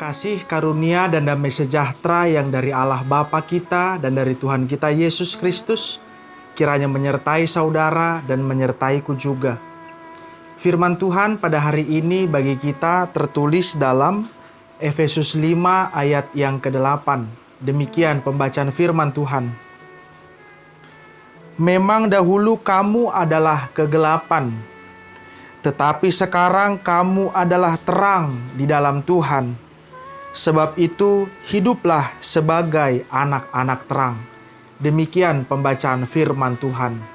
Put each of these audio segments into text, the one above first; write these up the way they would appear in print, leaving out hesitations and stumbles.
Kasih karunia dan damai sejahtera yang dari Allah Bapa kita dan dari Tuhan kita Yesus Kristus kiranya menyertai saudara dan menyertaiku juga. Firman Tuhan pada hari ini bagi kita tertulis dalam Efesus 5 ayat yang ke-8. Demikian pembacaan firman Tuhan. Memang dahulu kamu adalah kegelapan, tetapi sekarang kamu adalah terang di dalam Tuhan. Sebab itu, hiduplah sebagai anak-anak terang. Demikian pembacaan firman Tuhan.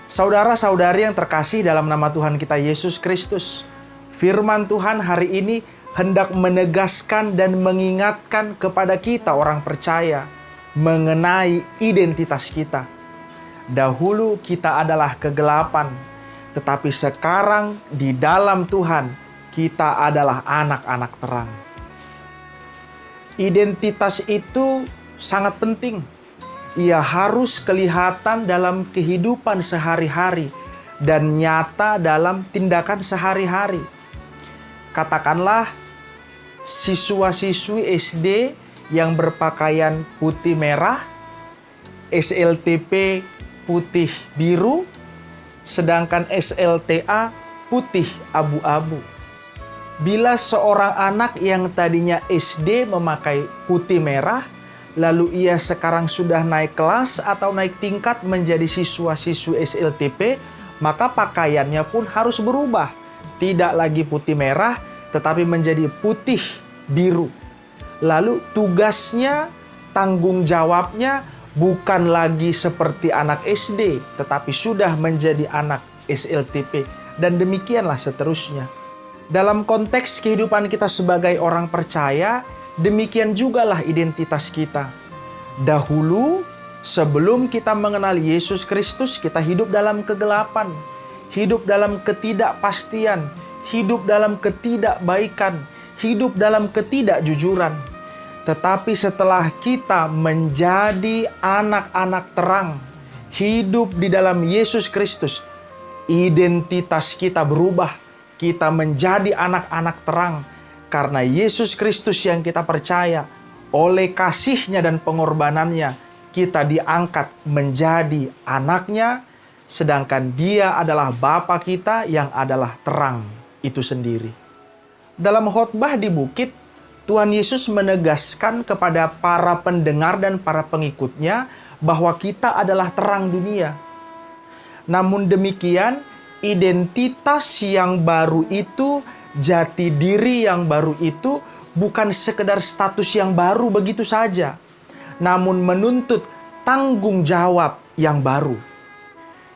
Saudara-saudari yang terkasih dalam nama Tuhan kita Yesus Kristus, firman Tuhan hari ini hendak menegaskan dan mengingatkan kepada kita orang percaya mengenai identitas kita. Dahulu kita adalah kegelapan, tetapi sekarang di dalam Tuhan kita adalah anak-anak terang. Identitas itu sangat penting. Ia harus kelihatan dalam kehidupan sehari-hari dan nyata dalam tindakan sehari-hari. Katakanlah siswa-siswi SD yang berpakaian putih merah, SLTP putih biru, sedangkan SLTA putih abu-abu. Bila seorang anak yang tadinya SD memakai putih merah, lalu ia sekarang sudah naik kelas atau naik tingkat menjadi siswa-siswi SLTP, maka pakaiannya pun harus berubah. Tidak lagi putih merah, tetapi menjadi putih biru. Lalu tugasnya, tanggung jawabnya bukan lagi seperti anak SD, tetapi sudah menjadi anak SLTP. Dan demikianlah seterusnya. Dalam konteks kehidupan kita sebagai orang percaya, demikian jugalah identitas kita. Dahulu, sebelum kita mengenal Yesus Kristus, kita hidup dalam kegelapan, hidup dalam ketidakpastian, hidup dalam ketidakbaikan, hidup dalam ketidakjujuran. Tetapi setelah kita menjadi anak-anak terang, hidup di dalam Yesus Kristus, identitas kita berubah. Kita menjadi anak-anak terang. Karena Yesus Kristus yang kita percaya, oleh kasih-Nya dan pengorbanannya, kita diangkat menjadi anak-Nya, sedangkan Dia adalah Bapa kita yang adalah terang itu sendiri. Dalam khotbah di bukit, Tuhan Yesus menegaskan kepada para pendengar dan para pengikut-Nya bahwa kita adalah terang dunia. Namun demikian, identitas yang baru itu, jati diri yang baru itu bukan sekedar status yang baru begitu saja, namun menuntut tanggung jawab yang baru,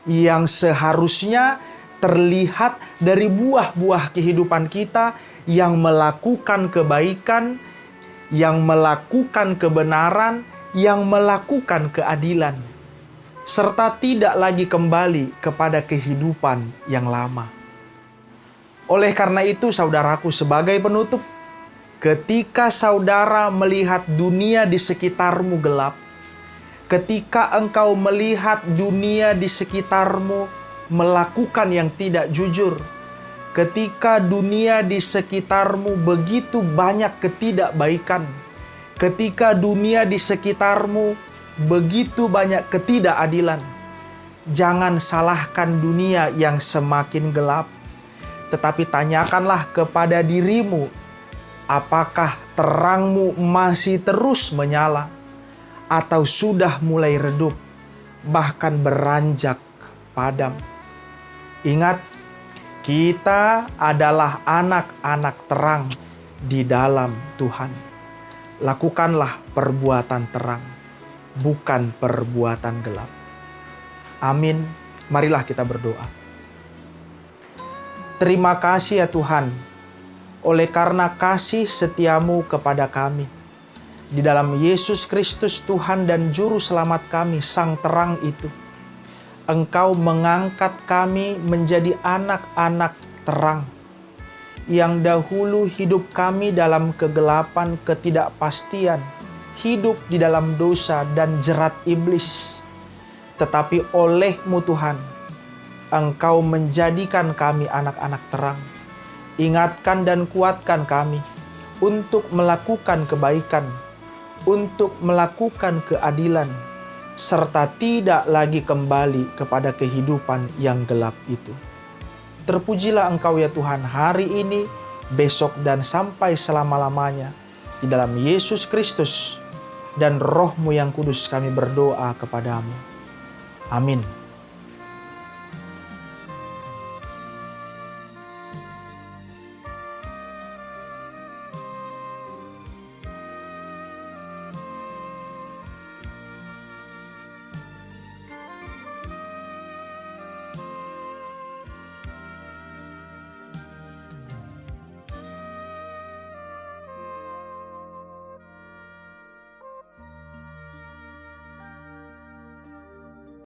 yang seharusnya terlihat dari buah-buah kehidupan kita yang melakukan kebaikan, yang melakukan kebenaran, yang melakukan keadilan, serta tidak lagi kembali kepada kehidupan yang lama. Oleh karena itu, saudaraku, sebagai penutup, ketika saudara melihat dunia di sekitarmu gelap, ketika engkau melihat dunia di sekitarmu melakukan yang tidak jujur, ketika dunia di sekitarmu begitu banyak ketidakbaikan, ketika dunia di sekitarmu begitu banyak ketidakadilan, jangan salahkan dunia yang semakin gelap. Tetapi tanyakanlah kepada dirimu, apakah terangmu masih terus menyala atau sudah mulai redup, bahkan beranjak padam. Ingat, kita adalah anak-anak terang di dalam Tuhan. Lakukanlah perbuatan terang, bukan perbuatan gelap. Amin. Marilah kita berdoa. Terima kasih ya Tuhan, oleh karena kasih setiamu kepada kami. Di dalam Yesus Kristus Tuhan dan Juru Selamat kami, Sang Terang itu, Engkau mengangkat kami menjadi anak-anak terang, yang dahulu hidup kami dalam kegelapan ketidakpastian, hidup di dalam dosa dan jerat iblis. Tetapi oleh-Mu Tuhan, Engkau menjadikan kami anak-anak terang. Ingatkan dan kuatkan kami untuk melakukan kebaikan, untuk melakukan keadilan, serta tidak lagi kembali kepada kehidupan yang gelap itu. Terpujilah Engkau ya Tuhan hari ini, besok, dan sampai selama-lamanya. Di dalam Yesus Kristus dan Roh-Mu yang kudus kami berdoa kepadamu. Amin.